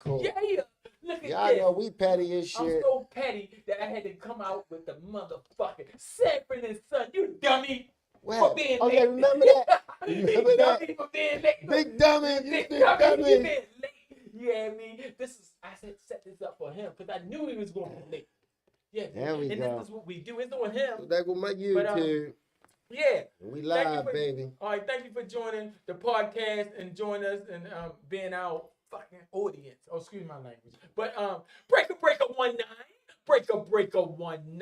Cool. Yeah. Look at Y'all this. know we petty as shit. I'm so petty that I had to come out with the motherfucker Sanford and Son. You dummy. What? For being Okay, late. remember that? Remember that? Dummy for being late. Big dummy, you Big big dummy. dummy. You being late. Yeah, I mean, I said set this up for him because I knew he was going to be late. Yeah, There we and go. this is what we do. It's on him. So that go my YouTube. Yeah. We live, baby. All right, thank you for joining the podcast and joining us and being our fucking audience. Oh, excuse my language. But breaker 19. Breaker 19.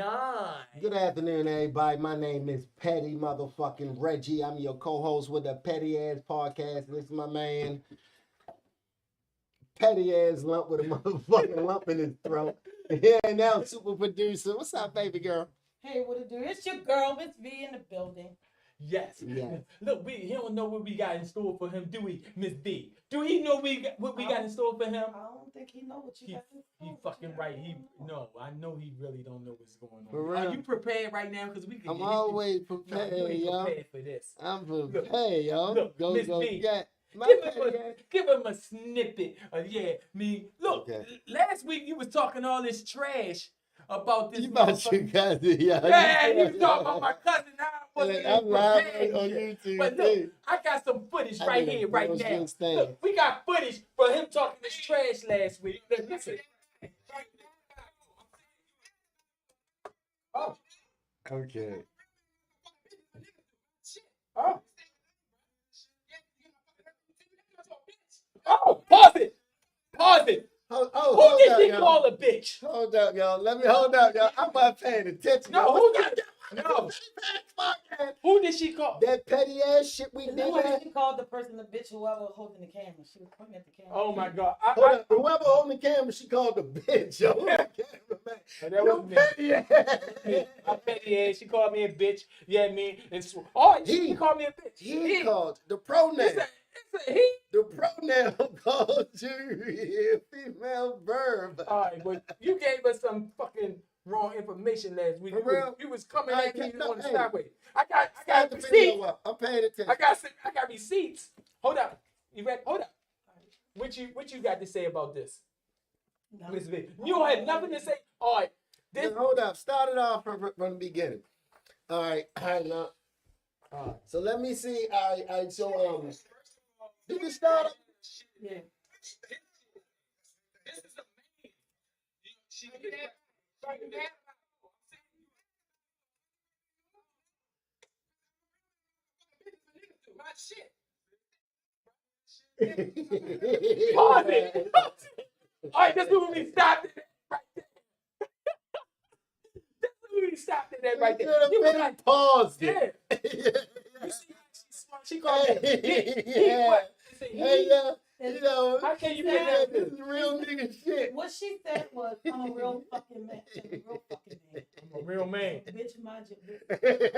Good afternoon, everybody. My name is Petty motherfucking Reggie. I'm your co-host with the Petty Ass Podcast. This is my man, Petty Ass Lump with a motherfucking lump in his throat. Yeah, and now super producer. What's up, baby girl? Hey, what it do? It's your girl, Miss V, in the building. Yes. Yes. Look, he don't know what we got in store for him, do we, Miss B? Do he know what we got in store for him? I don't think he know what you got in store. He fucking right. I know he really don't know what's going on. For real? Are you prepared right now? Because we can. I'm always prepared, yo. Prepared for this. I'm prepared, yo. Look, Go, Miss go, B. get. Give him a snippet. Look, Okay. last week you was talking all this trash about this. You about your cousin, yo. Yeah, you was talking about my cousin. I'm live on YouTube. But look, I got some footage right here, right now. Look, we got footage for him talking this trash last week. Listen. Oh. Okay. Oh. Oh, pause it. Who did she call a bitch? Hold up, y'all. Let me hold up, y'all. I'm not paying attention. No, who did No. Who did she call? That petty ass shit we And did. then when she called the person a bitch, whoever was holding the camera, she was pointing at the camera. Oh my God. Whoever holding the camera, she called the bitch, yo. That was me. Petty ass. My petty ass. She called me a bitch. Yeah, me. And he called me a bitch. He called the pronoun. It's a he. The pronoun called you a female verb. All right, but you gave us some fucking wrong information last week. For real? You was coming I at me can't- on the hey. sideways. I Start got the receipts. video up. I'm paying attention. I got receipts. Hold up. You ready? Hold up. What you got to say about this, No. Miss V? You don't have nothing to say. All right. This. Hold up. Start it off from the beginning. All right. Now. So let me see. All right. So did we start? Yeah. This is a man. She my shit. Pause it. All right, that's when we stopped it right there. That's when we stopped it right there. You was like, paused yeah. it. You see, she called me a bitch. Yeah. What? Hey, you know, How can you put yeah, that? this is real nigga shit. What she said was, I'm a real fucking man. I'm a real fucking man. I'm a real man. Bitch, mind your business.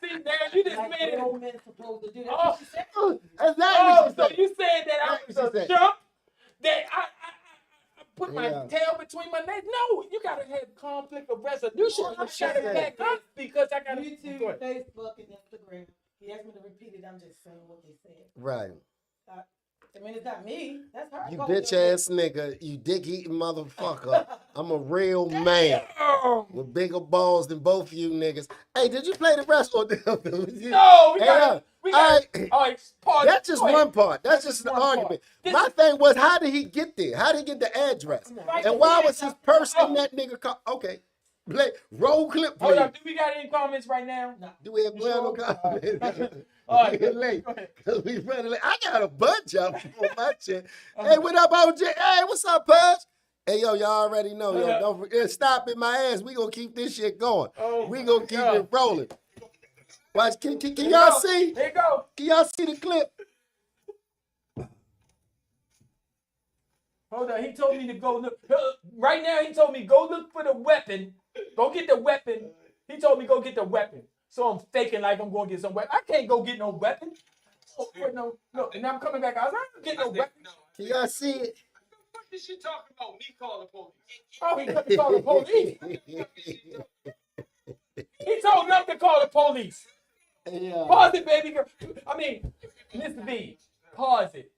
See, now you just Like made it. real men supposed to do. That's Oh, what she said. That's not Oh, what so she said. you said that I was That's what she a said. jump? That I put my Yeah. tail between my legs? No, you gotta have conflict of resolution. Oh, I she gotta said. back up because I gotta. Go YouTube, ahead. Facebook, and Instagram. He asked me to repeat it. I'm just saying what they said. Right. I mean, it's not me. That's her. You calling bitch me a ass nigga. You dick eating motherfucker. I'm a real man with bigger balls than both of you niggas. Hey, did you play the rest of them? No, we got. All right, pause. That's just Go ahead. one part. That's just an one part. argument. This- My thing was, how did he get there? How did he get the address? Right And why there. was his purse in that nigga car? Okay. Roll clip, Hold please. up, do we got any comments right now? No. Do we have You no sure? comments? All right, We're late. go ahead. Cause we running late. I got a bunch of them on my shit. Hey, what up, OJ? Hey, what's up, Pudge? Hey, yo, y'all already know. Yo, Yeah. don't forget, stop in my ass. We gonna keep this shit going. Oh, We gonna keep God. it rolling. Watch, can Here y'all go. see? Here you go. Can y'all see the clip? Hold on, he told me to go look. Right now, he told me go look for the weapon. Go get the weapon. He told me go get the weapon. So I'm faking like I'm going to get some weapon. I can't go get no weapon. Oh, wait, no, and I'm coming back. I was like, I don't get no weapon. Can y'all see it? What is she talking about? Me calling the police? Oh, he couldn't call the police. He told them to call the police. Yeah. Pause it, baby girl. I mean, Mr. B, pause it.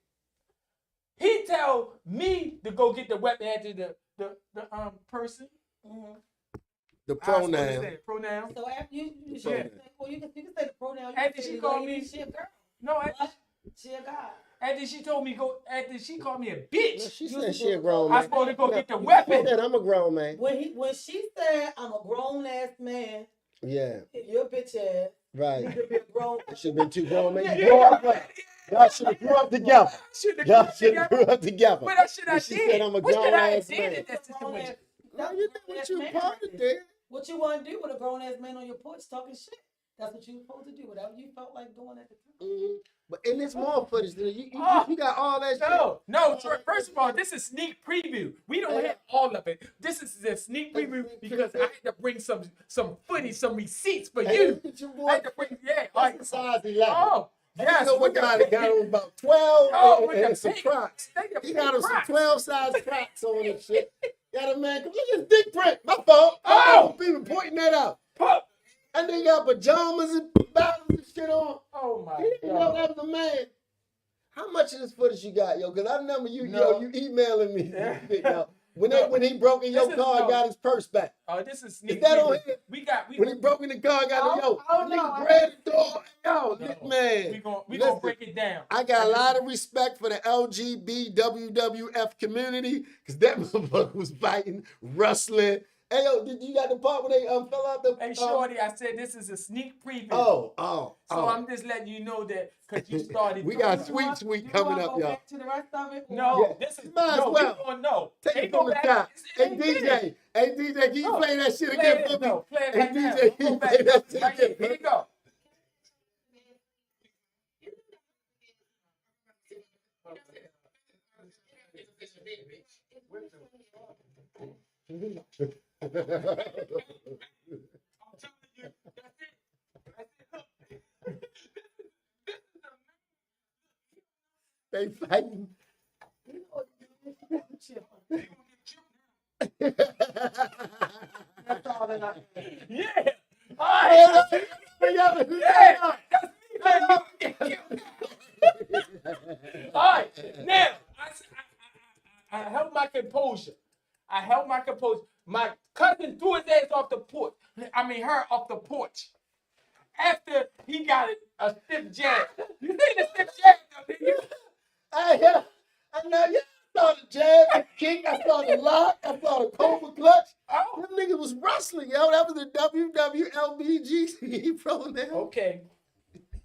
He tell me to go get the weapon after the person. Mm-hmm. The I was supposed to pronoun. say pronoun. So after you should pronoun. say, well, you can say the pronoun. You After can say she the called lady, me- she a girl. No, But she a guy. after she told me go. After she called me a No, bitch. she You said supposed she a to grown go- I man. supposed to go No, get the she weapon. said I'm a grown man. When she said I'm a grown ass man, Yeah, your bitch ass right. need to be a grown. It should have been two grown men. Yeah, You grow up yeah, like- Y'all should have grew up together. Should've Y'all grew should have together. grew up together. What else should I When she did? said I'm a What should grown I have ass did man. in that situation? No, you did what you supposed to do. What you want to do with a grown ass man on your porch talking shit? That's what you supposed to do. Whatever you felt like doing at the time. Mhm. But in this more footage, you got all that shit. No. First of all, this is sneak preview. We don't have all of it. This is the sneak preview because I had to bring some footage, some receipts for Hey, you. look at your I boy. had to bring, yeah. All That's right. a size 11. Oh, You yes. know what we guy got on about 12 Oh, with and the some pink- Crocs. they the He got pink on some Crocs. 12 size Crocs on and shit. Got a man, look at his dick print. My fault. Oh! People pointing that out. Pup. And they got pajamas and bottoms and shit on. Oh my He didn't know God. that was a man. How much of this footage you got, yo? Because I remember you emailing me this shit, yo. When he broke in your This is- car and no. got his purse back. Oh, this is sneak Is that on preview. here? We When he broke in the car and got it, yo. I don't Nigga know. grabbed the door. Yo, No. man. We gonna Listen. break it down. I got a lot of respect for the LGBWWF community because that motherfucker was fighting, wrestling. Hey, yo, did you got the part where they fell out the? Hey, Shorty, I said this is a sneak preview. Oh. So I'm just letting you know that because you started. We talking got about- Sweet coming up, Go y'all. back to the rest of it. No, Yeah. this is Might as no. well. We gonna know. Take They it go from the back- top. it Hey, ain't finished. DJ, can you No. play that shit Play again it, for me? no, play it Hey, right now. DJ, can Go you back play that up. shit Right again? here you go. I'm telling you, that's it. They fighting. That's all that I. Yeah. All right. Yeah. Yeah. That's me. All right. Now I held my composure. My cousin threw his ass off the porch. I mean, her off the porch. After he got a stiff jab. You seen the stiff jab, though, didn't you? I know you saw the jab, the kick, I saw the lock, I saw the cobra clutch. Oh. Them niggas was wrestling, yo. That was the WWLBG program. Okay.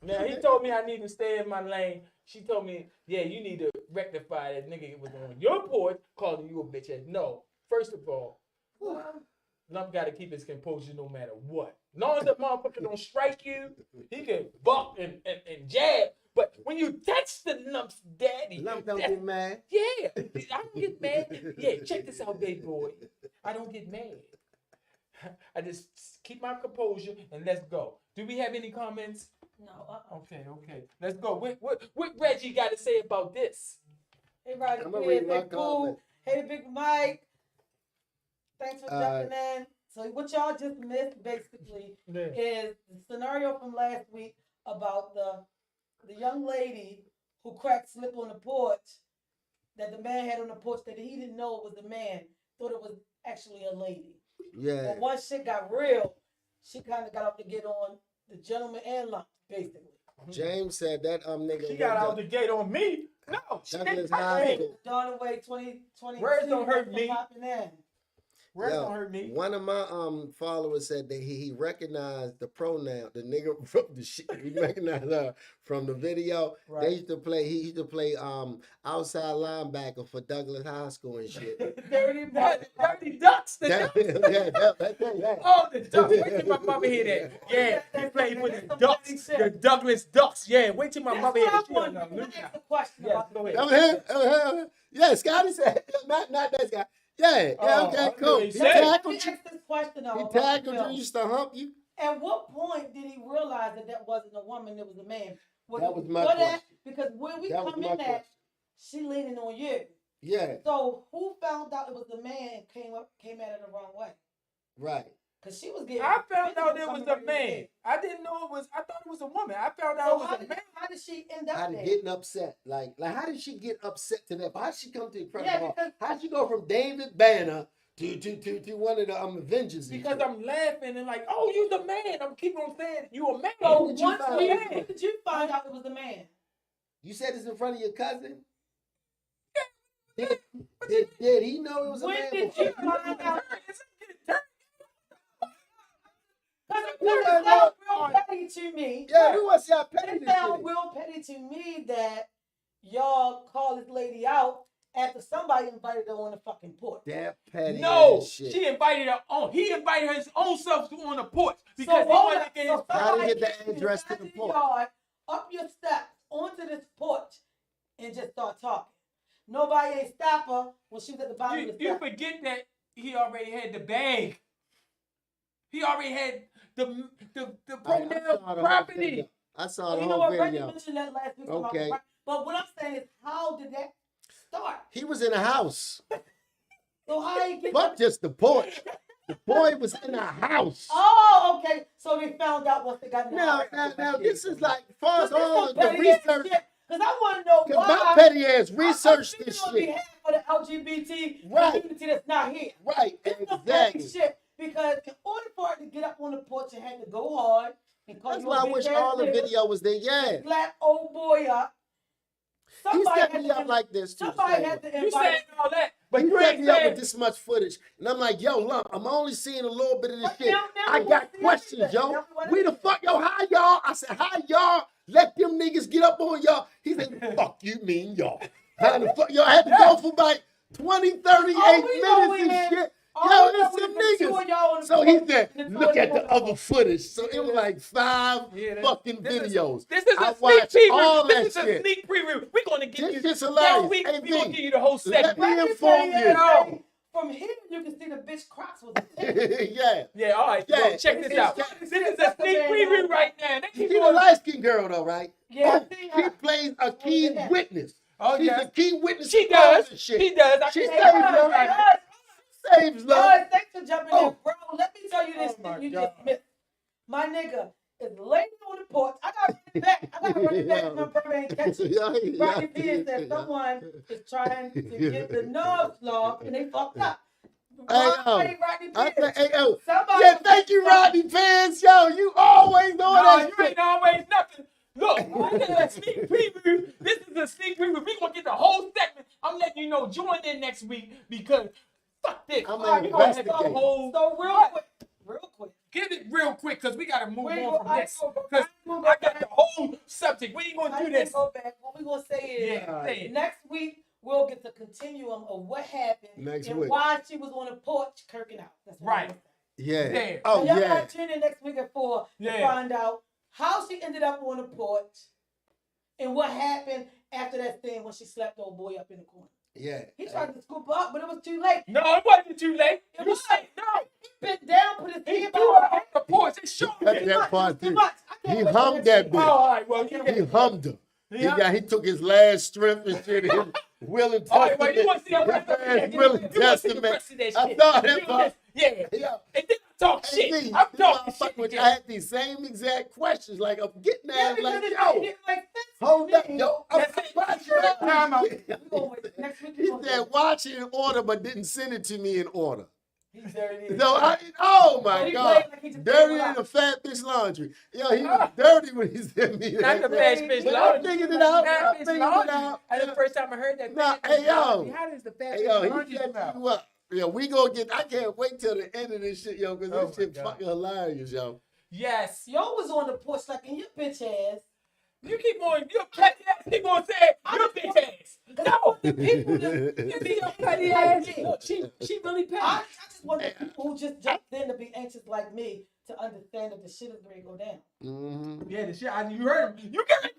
Now he told me I need to stay in my lane. She told me, yeah, you need to rectify that nigga was on your porch calling you a bitch ass. No. First of all, Lump got to keep his composure no matter what. As long as the motherfucker don't strike you, he can buck and jab. But when you touch the Lump's daddy, Lump don't get mad. yeah, I don't get mad. Yeah, check this out, baby boy. I don't get mad. I just keep my composure and let's go. Do we have any comments? No. Okay. Let's go. What Reggie got to say about this? Hey, Roddy, I'm gonna read my hey, Pooh. comment. Hey, Big Mike. Thanks for jumping in. So what y'all just missed basically is the scenario from last week about the young lady who cracked slip on the porch that the man had on the porch that he didn't know it was the man, thought it was actually a lady. Yeah. But once shit got real, she kind of got up to get on the gentleman and Lump, basically. James said that nigga. She got out the gate on me. No, she Douglas didn't High touch me. School. Dawn away 2020. Words don't hurt me. Popping in. Words Yo, don't hurt me. One of my followers said that he recognized the pronoun, the nigga from the shit. He recognized her from the video. Right. They used to play. He used to play outside linebacker for Douglas High School and shit. Dirty ducks. The ducks. Yeah. Oh, the ducks. Wait till my mother hear that. Yeah, he played for the ducks. The Douglas Ducks. Yeah, wait till my mother hear that. She don't know. Let me ask a question Yes, about go That ahead. was him. Yeah, Scotty said not that guy. Yeah, Oh, okay, I cool. really He said. Let me tackled ask you. this question though. He about the tackled you. film. Used to hump you. At what point did he realize that that wasn't a woman, it was a man? That was my What question. because when we That was come my in question. at, she leaning on you. Yeah, So who found out it was the man and came at it the wrong way? right. Cause she was getting. I found out it physical was coming a from your man. head. I didn't know it was. I thought it was a woman. I found out So it was a man. how did she end up How there? did getting upset? Like how did she get upset to that? How did she come to the Incredible Yeah, Hulk? because- How did she go from David Banner to one of the Avengers? and Because shit? I'm laughing and like, oh, you the man. I'm keep on saying you a man. So When did you once find you, out? when did you find out it was the man? You said this in front of your cousin. Did he know it was a When man? did before you find out? Because We it wanna sounds know- real petty to me. Yeah, we want to see how petty It this sounds shit is. real petty to me that y'all call this lady out after somebody invited her on the fucking porch. That petty No, ass shit. she invited her on. He invited his own self to on the porch So because he hold wanted up. to get So his. How did he somebody get the came to address to side the of porch? yard, up your steps onto this porch and just start talking. Nobody ain't stop her when she was at the bottom of the You steps. forget that he already had the bag. He already had the I pronoun saw the whole property. video. I saw Well, the you know whole what? Reggie video. mentioned that last week. Okay. But what I'm saying is, how did that start? He was in a house. So how he get Fuck just the porch. The boy was in a house. Oh, okay. So they found out once they got in the Now, house. now, this is like, far as This is all some the petty ass research, shit. Because I want to know because why. my petty ass researched I'm this speaking on shit. behalf of the LGBT Right. community that's not here. Right, This is some petty exactly. shit. Because in order for her to get up on the porch, it had to go hard and call That's you why a I bitch wish ass all the nigga, video was there. Yeah. slap old boy up. He Somebody set had me to up like this, too. Somebody had to You invite. saying all that, but He you set ain't me up with saying. this much footage. And I'm like, yo, look, I'm only seeing a little bit of this But shit. now I we got see questions, everything. yo. Now we want We the everything. fuck, yo, how y'all? I said, how y'all let them niggas get up on y'all? He said, fuck you mean y'all. How the fuck, yo, I had to go for like 20, 38 All we know minutes and is- shit. all Yo, we know it's is some the two niggas. of y'all on the So he porch said, and the look two at of the them on other footage. So it was like 5 Yeah, fucking this is- videos. This is I a sneak watched all preview. that This is a shit. sneak preview. We're gonna give This you. shit's hilarious. Next week, Hey, we're gonna V, give you the whole let segment. me Reggie inform said you. yesterday, from here you can see the bitch Crocs was a Yeah. Yeah, all right. Yeah, Well, check this it's- out. This is a sneak preview right now. They She's keep a on- light-skinned girl, though, right? Yeah, Oh, I see she her. plays a key yeah. witness. Oh, She's yes. a key witness. She to all does. this shit. She does. I She can- saves Hey, love. hey, Saves love. Guys, thanks for jumping Oh. in, bro. Let me tell you this Oh, my thing you God. just missed. My nigga is laying on the porch. I got to run it back. I got to run it back. My brother ain't catch it. Rodney Peters said someone is trying to get the nerve law and they fucked up. Rodney I Peters. think, hey, yo, Somebody yeah, was thank you, getting Rodney Pants. Yo, you always know No, that you shit. ain't always nothing. Look, this is a sneak preview. This is a sneak preview. We're gonna get the whole segment. I'm letting you know. Join in next week because fuck this. I'm All right, gonna we gonna have the investigate. whole. So real quick. Get it real quick because we gotta move We ain't on go- from I this. ain't gonna go- Because I ain't gonna I go got back. the whole subject. We ain't gonna I do ain't this. gonna go back. What we gonna say is Yeah, say it. next week we'll get the continuum of what happened Next and week. why she was on the porch kirking out. That's what Right. we're gonna say. Yeah. Yeah. Oh, So y'all yeah. gotta tune in next week at 4 to Yeah. find out how she ended up on the porch and what happened after that thing when she slapped old boy up in the corner. Yeah. He tried to scoop her up, but it was too late. No, it wasn't too late. It You was. say no. He bent down, put his He hand threw her behind off the porch. It showed Cut it. that part too too. much. I can't He wait till hummed next that week. bitch. Oh, all right. Well, He hummed her. Yeah. He took his last strength and shit. His will and All right, well, you testament. want to see the rest of His that? last You will want and to see the testament. rest of that I shit? thought You that part. Yeah. Yeah. And then I talk Hey, shit. V, I'm you know, talking fuck shit. with you. I again. had these same exact questions. Like, I'm getting Yeah, at because like, it yo, didn't make sense to hold up, me. yo. That's it. watching it. Time out. We gonna wait. Next week we He gonna do said, it. watch it in order, but didn't send it to me in order. He's dirty. So oh But my he God, played like he just dirty played than a fat bitch laundry. Yo, he was Ah. dirty when he sent me Not that. the man. fast fish But I'm laundry. figuring it out. Fat I'm fish figuring it laundry. out. That's the first time I heard that. Nah, fat hey, fish yo. laundry. How does the fat Hey, fish yo, he laundry set smell? you up. Yo, we gonna get. I can't wait till the end of this shit, yo, because Oh this my shit God. fucking hilarious, yo. Yes. Yo was on the porch like in your bitch ass. You keep on, your petty ass keep on saying, your bitch ass. No. The people that You be your petty ass. Look, she really petty. I just want the people who just jumped in to be anxious like me to understand that the shit is going to go down. Mm-hmm. Yeah, the shit, you heard him. You got it.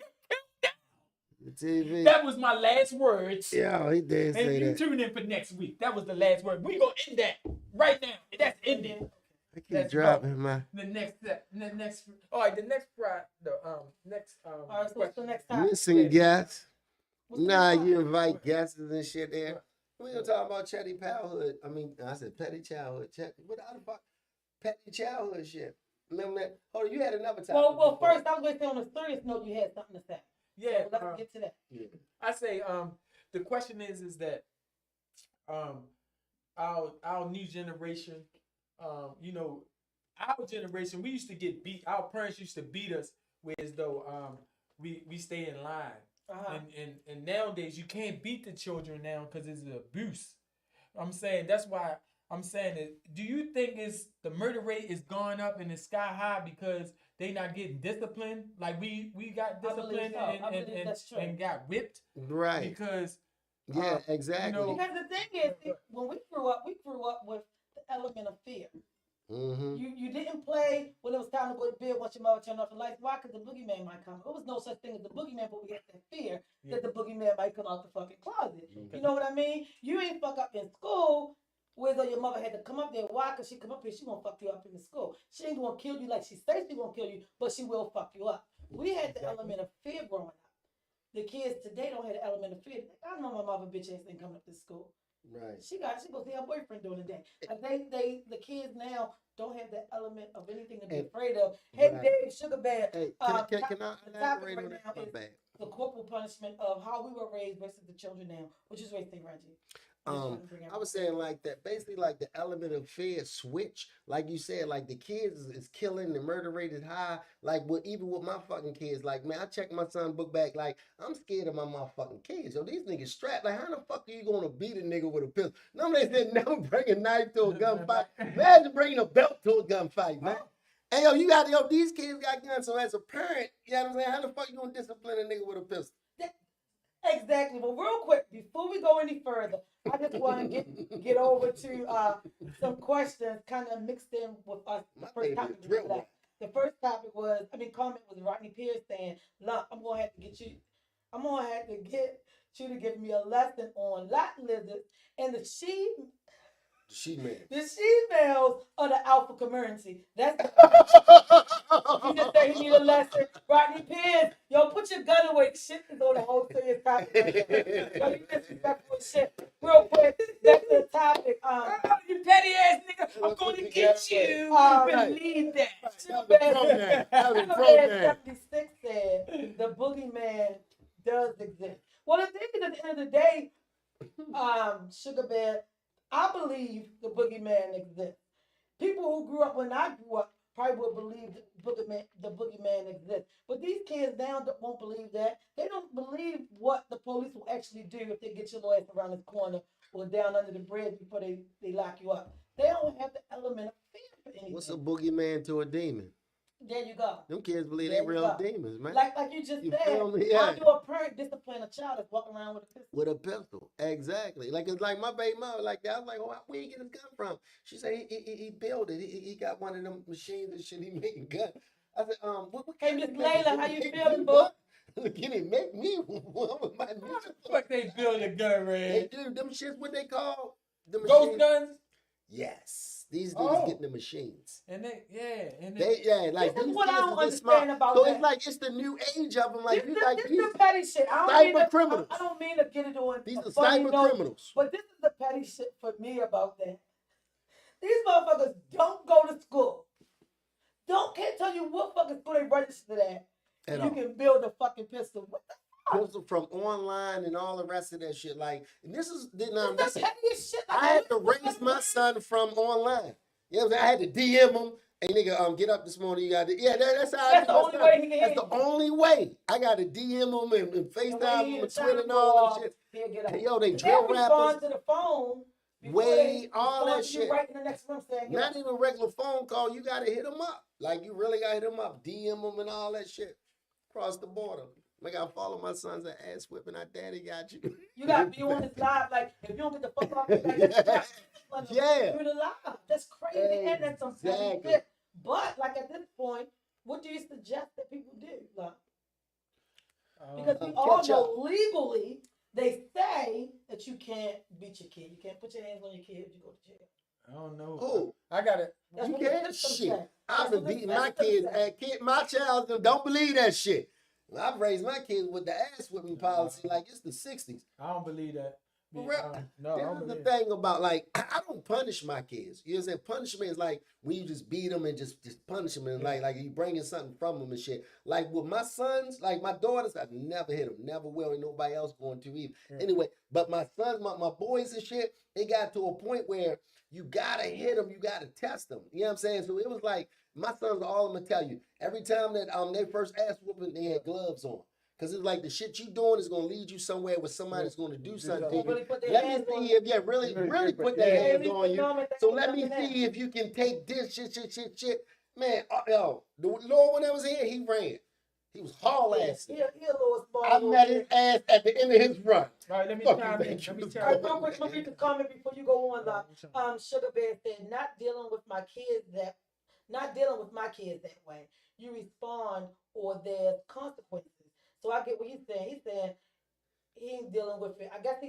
The TV. That was my last words. Yeah, he did And say you that. tune in for next week. That was the last word. We gonna end that right now. That's ending. I keep Let's dropping my. The next step. The next. All right. The next. Next. All right, so what's the question. next time? Missing guests. What's the Nah, next time? you invite guests and shit there. We gonna talk about Chetty Childhood. I mean, I said petty childhood. What the fuck? petty childhood shit. Remember that? Hold on, you had another topic. Well, first, I was going to say on a serious note, you had something to say. Yeah, So let's get to that. Yeah. I say the question is that our new generation, you know, our generation, we used to get beat. Our parents used to beat us, whereas though we stay in line. Uh-huh. And nowadays you can't beat the children now because it's abuse. I'm saying that's why I'm saying that. Do you think it's the murder rate is going up and it's sky high because they not getting disciplined? Like we got disciplined and got whipped, Right? Because yeah, exactly. You know, because the thing is, when we grew up with the element of fear. Mm-hmm. You didn't play when it was time to go to bed once your mother turned off the lights. Why? Because the boogeyman might come. There was no such thing as the boogeyman, but we had that fear that the boogeyman might come out the fucking closet. Okay. You know what I mean? You ain't fuck up in school, whether your mother had to come up there. Why? Because she come up here, she gonna fuck you up in the school. She ain't gonna kill you like she says she gonna kill you, but she will fuck you up. We had the element of fear growing up. The kids today don't have the element of fear. I know my mother bitch ass ain't coming up to school. Right. She go see her boyfriend during the day. The kids now don't have that element of anything to be afraid of. Hey, right. Dave, Sugar Bear. Hey, can I the topic right now is the corporal punishment of how we were raised versus the children now. Which is what you think, Reggie? I was saying like that, basically like the element of fear switch, like you said, like the kids is killing, the murder rate is high. Like even with my fucking kids, like man, I check my son's book bag, like I'm scared of my motherfucking kids. Yo, these niggas strapped. Like how the fuck are you gonna beat a nigga with a pistol? Nobody said never bring a knife to a gunfight. Imagine bringing a belt to a gunfight, man. Hey yo, these kids got guns. So as a parent, you know what I'm saying? How the fuck you gonna discipline a nigga with a pistol? Exactly. But real quick, before we go any further, I just want to get over to some questions kind of mixed in with us. The first topic comment was Rodney Pierce saying, "Look, I'm gonna have to get you to give me a lesson on lot lizards and the she-males of the alpha community." That's you just say he need a lesson. Rodney Pierce, yo, put your gun away. Shit is on the whole serious topic. Yo, you disrespectful shit. Real quick, back to the topic. You petty ass nigga, I'm gonna get you. Believe that. That was a program. 76 said the boogeyman does exist. Well, the thing is, at the end of the day, Sugar Bear, I believe the boogeyman exists. People who grew up when I grew up probably would believe the boogeyman exists. But these kids now won't believe that. They don't believe what the police will actually do if they get your ass around this corner or down under the bridge before they lock you up. They don't have the element of fear for anything. What's a boogeyman to a demon? There you go. Them kids believe they real demons, man. Like you just said, how do a parent discipline a child that's walking around with a pistol? With a pistol, exactly. Like it's like my baby mother, like that. I was like, oh, where you get his gun from? She said he built it. He got one of them machines and shit. He making guns. I said, what hey, Miss Layla, how you feeling, boy? Can it make me one with my mission? Fuck, they build a gun, Red. They do them shits. What they call the ghost guns? Yes. These niggas getting the machines. And like this is what I don't understand about so that. it's like it's the new age of them. Like this is the petty shit. Cyber criminals. I don't mean to get it on. These are cyber criminals. But this is the petty shit for me about that. These motherfuckers don't go to school. Can't tell you what fucking school they registered at. And you can build a fucking pistol. What the fuck? Pistol from online and all the rest of that shit. Like, and this is the pettiest shit. I had to raise my son from online. You know what I'm saying? I had to DM him. Hey nigga, get up this morning. You got to, that's how that's the only way he can That's the only way. I got to DM him and FaceTime him and Twitter and all that shit. Hey, yo, they drill rappers. To the phone. All that shit. Right in the next room saying, not even a regular phone call. You got to hit them up. Like, you really got to hit them up. DM them and all that shit. Cross the border. I gotta follow my son's ass whipping. Our daddy got you. You gotta be on his live. Like, if you don't get the fuck off, you're the live. That's crazy. And that's some shit. But like at this point, what do you suggest that people do? Like, because we all know legally they say that you can't beat your kid. You can't put your hands on your kid if you go to jail. I don't know. Oh, I got it. You can't shit. I've been beating my kids. My child don't believe that shit. I've raised my kids with the ass whipping policy like it's the 60s. I don't believe that. No, this is the thing about, like, I don't punish my kids. You know what I'm saying? Punishment is like when you just beat them and just punish them and like you bringing something from them and shit. Like with my sons, like my daughters, I've never hit them, never will, and nobody else going to either. Yeah. Anyway, but my sons, my boys and shit, they got to a point where you gotta hit them, you gotta test them. You know what I'm saying? So it was like my sons, all of them tell you every time that they first ass whooping, they had gloves on. Cause it's like the shit you doing is gonna lead you somewhere where somebody's gonna do something to you. Really put their Let me hands on see if really put their hands on you. So let me see if you can take this shit. Man, yo, the Lord when I was here, he ran. He was haul ass. He a little small. I met his ass at the end of his run. All right, let me Fuck chime you, in. thank Let me you. chime All right, in. real quick, let me read the comment before you go on. Sugar Bear said, not dealing with my kids that way. You respond or there's consequences. So I get what he's saying. He's saying he ain't dealing with it. I guess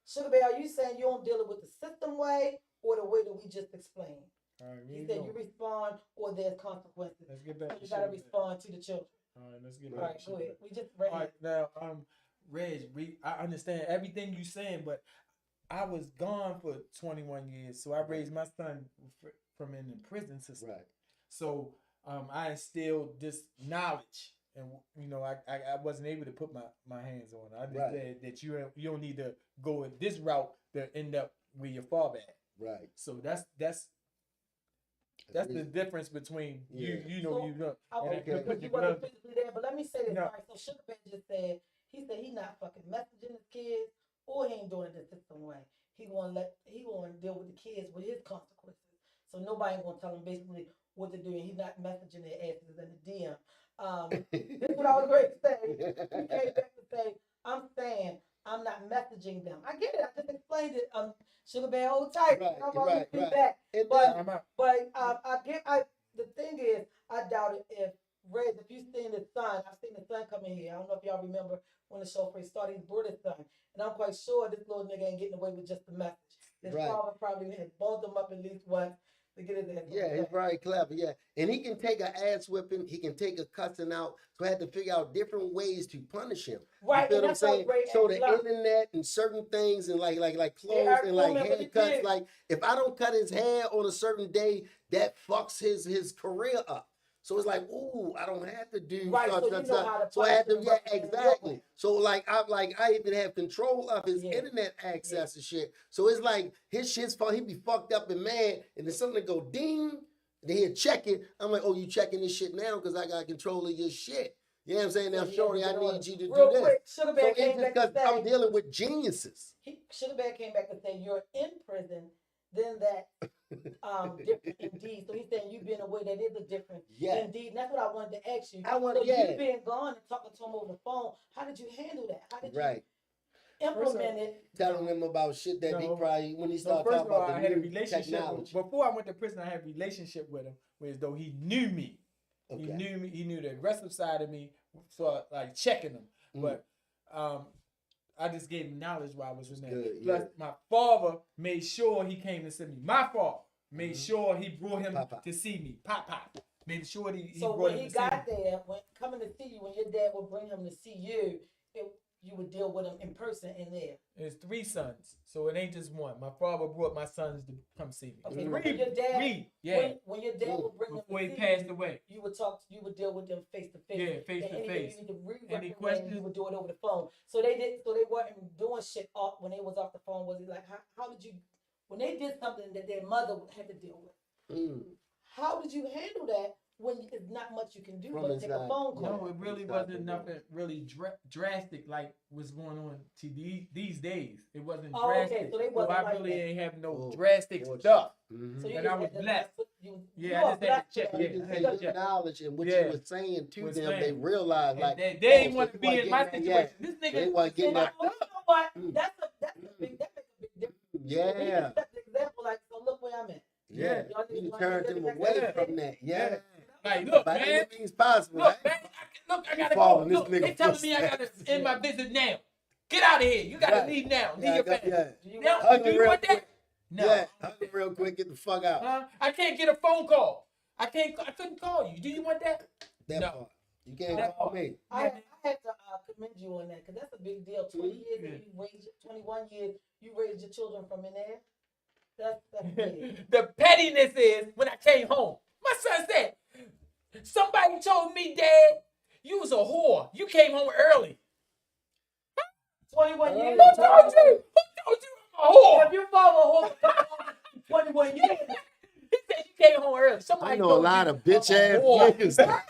Sugar Bear, are you saying you don't deal it with the system way or the way that we just explained? All right, He said you respond or there's consequences. Let's get back So to you gotta Sugar Bear. respond to the children. All right, let's get All back right, to go Sugar ahead. Bear. We just read All right, now, Reg, I understand everything you saying, but I was gone for 21 years, so I raised my son from in the prison system. Right. So I instilled this knowledge, and I wasn't able to put my hands on it. I just said that you don't need to go in this route to end up where your father at. Right. So that's the difference between you. Because you wasn't physically there, but let me say this. No. All right, so Sugar Bear just said he not fucking messaging his kids, or he ain't doing it the system way. He gonna deal with the kids with his consequences. So nobody ain't gonna tell him basically what to do, and he's not messaging their asses in the DM. This is what I was going to say. He came back to say, I'm saying I'm not messaging them. I get it. I just explained it. Sugar Bear, hold tight. Right. Back. But the thing is, I doubt it if Reg, if you've seen his son, I've seen his son come in here. I don't know if y'all remember when the show first started, he brought his son. And I'm quite sure this little nigga ain't getting away with just the message. His father probably had balled him up at least once to get his ass. Yeah, he's very clever. Yeah. And he can take an ass whipping, he can take a cussing out. So I had to figure out different ways to punish him. Right. You feel what I'm saying? So the internet and certain things and like clothes and like haircuts. Like if I don't cut his hair on a certain day, that fucks his career up. So it's like, ooh, I don't have to do such. So I had to, exactly. So like I even have control of his internet access and shit. So it's like his shit's fun. He'd be fucked up and mad, and then something go ding, then he'd check it. I'm like, oh, you checking this shit now because I got control of your shit. You know what I'm saying? Now, shorty, I need you to do this. Sugar Bear came back to say, I'm dealing with geniuses. Sugar Bear came back to say, you're in prison, then that different indeed. So he's saying you've been away, that is a different indeed. And that's what I wanted to ask you. You've been gone and talking to him over the phone. How did you handle that? How did you implement it? Telling him about shit that he probably, when he started talking about the new technology. Before I went to prison, I had a relationship with him, whereas though he knew me. Okay. He knew me. He knew the aggressive side of me, so like checking him. But I just gave him knowledge while I was in there. Plus, my father made sure he came to see me. My father made sure he brought him to see me. Pop. Made sure he brought him to see me. So when he got there, when coming to see you, when your dad would bring him to see you, you would deal with him in person in there. There's 3 sons, so it ain't just one. My father brought my sons to come see me. Okay, when your dad would bring them before he passed away, you would deal with them face to face. Yeah, face to face. Any questions? You would do it over the phone. So they weren't doing shit off when they was off the phone. Was it like how did you, when they did something that their mother had to deal with? How did you handle that? When it's not much you can do but take a phone call. No, it really wasn't nothing really drastic like what's going on to these days. It wasn't drastic. Okay, so they wasn't I really ain't have no drastic stuff. So and I was blessed. I just had to check. Your knowledge and what you were saying to them, they realized like they didn't want to be in my situation. This nigga, they want getting that. You know what? That's a big difference. Yeah. That's an example. Like, so look where I'm at. Yeah. You turned them away from that. Yeah. Like, look, by man. any means possible. Look, man. I gotta go. Look, they telling me I gotta end my visit now. Get out of here. You gotta leave now. Leave your family. Do you want that? No. Yeah, hug him real quick. Get the fuck out. I can't get a phone call. I couldn't call you. Do you want that? That part. You can't call me. I had to commend you on that because that's a big deal. 20 years, 21 years, you raised your children from in there. That's big. The pettiness is when I came home. My son said, somebody told me, Dad, you was a whore. You came home early. 21 years. Who told you? Who told you I'm a whore? If you follow home 21 years, He said you came home early. Somebody I know a told lot you of bitch I'm a ass whore. niggas.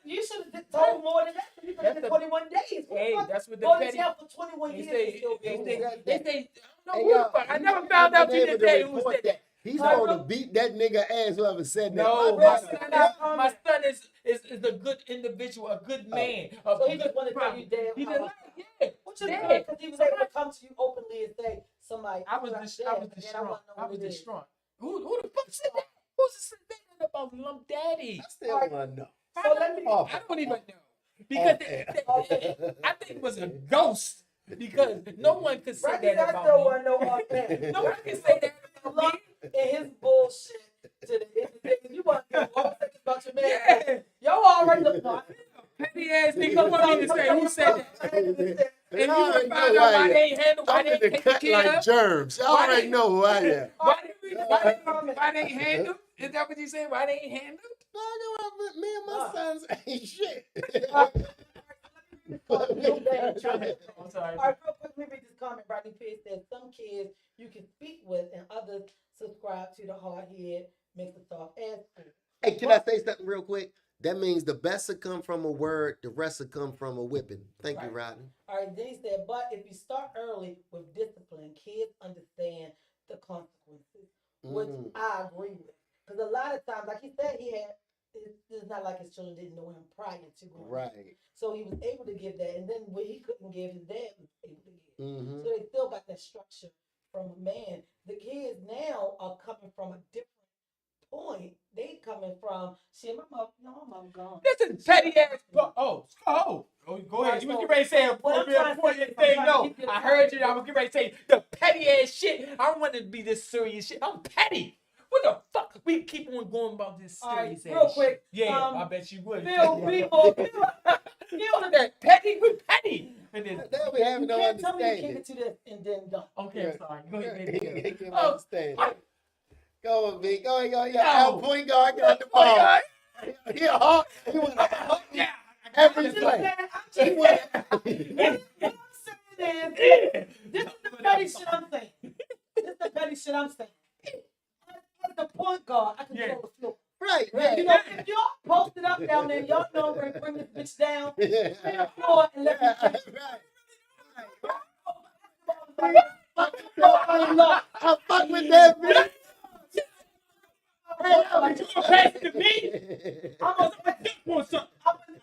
you should have told more than that. You could have That's been the- 21 days. Hey, that's what the Go to petty. jail for 21 They years say, and still be they a say, whore. they say, I don't Hey, know who the y'all, fuck. I he never ain't found out been to able this to day who report said that. He's Alright, supposed to bro. beat that nigga ass whoever said that. No, My my brother. son is a good individual, a good man. A So he good just wanted to tell you, prophet. Dad, He how did I- like, yeah. Which is Dad. good because he was able to come to you openly and say, somebody. I was distraught. I was distraught. Who the fuck said that? Who's said that about Lump Daddy? I still Alright. want to know. So let me. Off. I don't even know. Because I think it was a ghost. Because no one could say Right, that I about still me. want to know all that. No one can say that about me. And his bullshit to the end of the day. You want to know all things about your man. Yeah. Y'all already know. Petty ass nigga want me to say who said that. And you already want to find know out who I why am. they ain't handle, why I'm they in the ain't taking cut care like of. germs. Y'all Why already they- know who I am. Why they ain't handle? Is that what you saying? Why they ain't handle? No, I know what me and my sons ain't shit. I'm sorry. All right, real quick, let me read this comment. Rodney Pierce says, some kids you can speak with and others subscribe to the hard head, makes the soft ass. Hey, can I say something real quick? That means the best will come from a word, the rest will come from a whipping. Thank you, Right. Rodney. All right, then he said, but if you start early with discipline, kids understand the consequences, which I agree with. Because a lot of times, like he said, it's not like his children didn't know him prior to going. Right. So he was able to give that, and then what he couldn't give, his dad was able to give. Mm-hmm. So they still got that structure from a man. The kids now are coming from a different point. They coming from shit. My mom gone. This is petty ass. Oh, go ahead. You was getting ready to say a important thing. No, I heard you. I was getting ready to say the petty ass shit. I don't want to be this serious shit. I'm petty. What the fuck? We keep on going about this serious real ass quick, shit. Yeah, I bet you would. Phil, Fuck that petty. We petty. And then, They'll be having you no can't tell me to kick understanding. it to this and then don't. okay, I'm sorry. Go ahead. He baby. can Oh, understand. Go on, B. Go. No. Yeah, point guard got the Oh, ball. God. He a hawk. He want to Yeah. every I'm just play. saying, He want what I'm saying is, this is the petty shit I'm saying. This is the petty shit I'm saying. As the point guard, I control the floor. right. You know, if y'all post it up down there, y'all know we're gonna bring this bitch down. Bring the floor and let me I fuck with that bitch. You gonna pass it to me? I'm gonna Want something?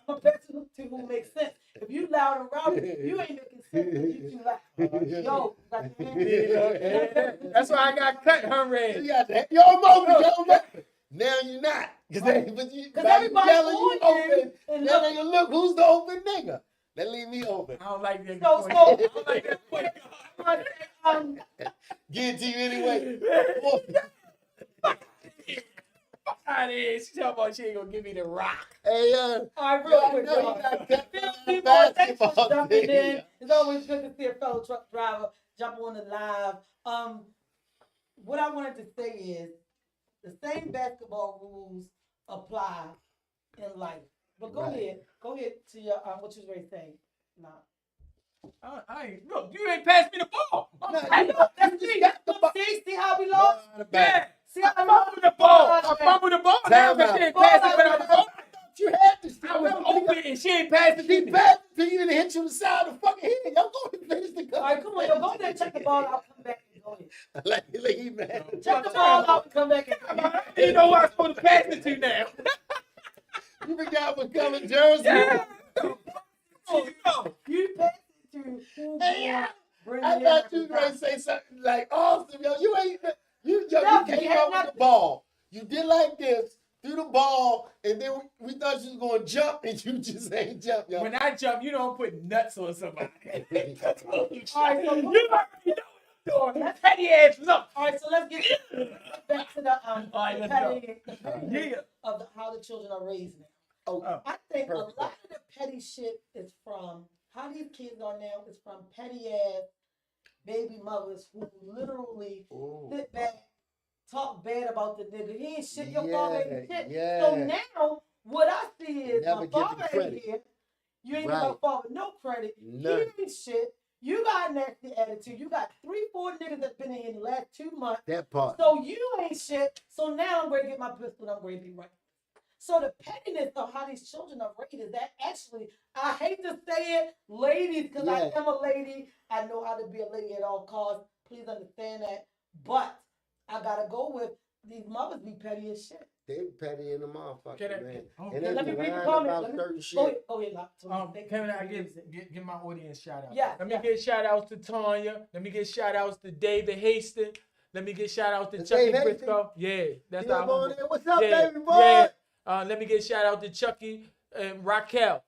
pass it to who makes sense. If you loud and rowdy, you ain't making sense. You too loud. Yo, got your hands. That's why I got cut, huh, Red? You got that. Yo, Mo. Now you're not. Because everybody yelling, you on you open. and Now they gonna look, who's the open nigga? That leave me open. I don't like that. So- I don't like that point. Give it to you anyway. Fuck out of here. She talking about she ain't gonna give me the rock. Hey, All right, yo, real I quick, know you y'all. got that Phil from Seymour, the thanks for basketball jumping thing. in. It's always good to see a fellow truck driver jump on the live. What I wanted to say is the same basketball rules apply in life. But go Right. ahead to your what you was ready to say. Nah. I ain't. Look, you ain't passed me the ball. No, I you know that's just me. got the ball. See how we lost? Yeah. See how I we lost? fumbled the ball. I fumbled the ball. Now Time because out. she ain't passed it when I was open. You had to. I was open and she ain't passed it He to me. passed it to you and hit you in the side of the fucking head. Y'all go and finish the All right, come on, yo, go there and check the ball out. Come back and go ahead. like he mad. Check the ball out and come back and go ahead. You know who I'm supposed to pass it to now. You forgot what color jersey? Yeah. You pass it to who Hey, bring I it thought in you every were going time. to say something like awesome. Yo, you ain't. You No, came you had up with nothing. the ball. You did like this, threw the ball, and then we thought you was going to jump, and you just ain't jump, yo. When I jump, you don't put nuts on somebody. All right, so You already know what I'm doing. Petty ass look. all right, so let's get back to the right, the let's petty Yeah. of how the children are raised now. Oh, I think Perfect. a lot of the petty shit is from how these kids are now is from petty ass baby mothers who literally ooh. sit talk bad about the nigga. He ain't shit. Your Yeah, father ain't shit. yeah. So now what I see is Never my give the father ain't credit. here. You ain't give my Right. father no credit. None. He ain't shit. You got a nasty attitude. You got 3-4 niggas that's been in here in the last 2 months. That part. So you ain't shit. So now I'm going to get my pistol and I'm going to be right. So the pettiness of how these children are raised is that actually, I hate to say it, ladies, because Yeah. I am a lady. I know how to be a lady at all costs. Please understand that. But I got to go with these mothers be petty as shit. They petty in the motherfucker, man. And they Let me be read the lying comment. about certain Go shit. ahead, Locke. So Kevin, I give my audience shout out. Yeah, Let me yeah. give shout outs to Tanya. Let me give shout outs to David Haston. Let me give shout outs to Is Chucky Dave Haston? Briscoe. Yeah, that's You our up on homie. there? What's up, Yeah, baby boy? yeah. Let me give shout out to Chucky and Raquel.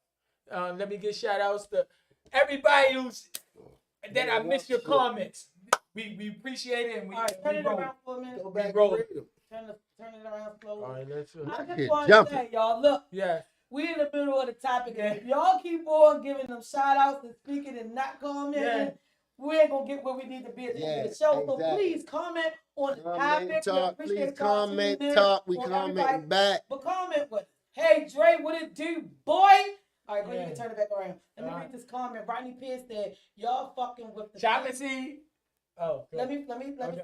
Let me give shout outs to everybody who's that I missed your comments. We appreciate it and we, All right, turn we it roll. around for a minute. Go back roll. and read them. Turn it around slowly. All right, let's I Shit just want to jumping. say, y'all, look, yeah. we in the middle of the topic. And if y'all keep on giving them shout outs and speaking and not commenting, Yeah. we ain't going to get where we need to be at the end of the show. So exactly. please comment on the Comment, topic. We talk, appreciate please y'all comment, tuning in talk. We on commenting everybody. back. But comment with us. Hey, Dre, what it do, boy? All right, go ahead, you can turn it back around. Let me read this comment. Rodney Pierce said, y'all fucking with the... Chocolate seed. Oh, good. Let me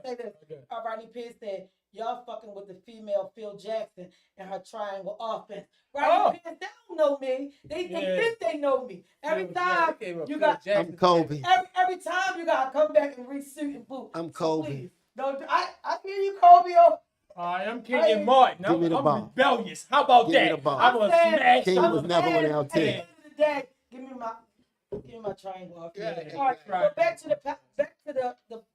say this. Okay. Rodney Pierce said, y'all fucking with the female Phil Jackson and her triangle offense. Oh. Rodney Pierce, they don't know me. They think they know me. Every time you got... I'm Kobe. Every time you got to come back and re-suit and boot. I'm So Kobe. please, don't, I hear you, Kobe. I'm Kenyon Martin. Give me the I'm ball. rebellious. How about Give me that? the ball. I'm going to smash. King was never on At LT. the end of the day, give me my triangle off. Yeah, All right, right. so back to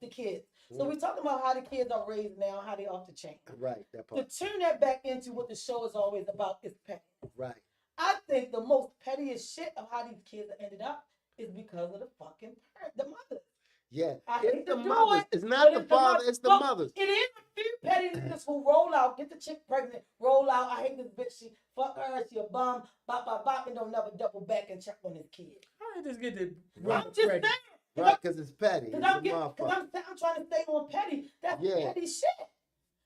the kids. So we're talking about how the kids are raised now, how they off the chain. Right, that To part. turn that back into what the show is always about is petty. Right. I think the most pettiest shit of how these kids ended up is because of the fucking the mothers. Yeah. I It's hate the to do mothers. it, It's not but the father, it's the Look, mothers. It is a few petty niggas who roll out, get the chick pregnant, roll out. I hate this bitch. She fuck her. She a bum. Bop bop bop, and don't never double back and check on his kid. I just get the. I'm just saying. Right, because it's petty. It's Because a motherfucker. I'm trying to stay on petty. That's petty shit.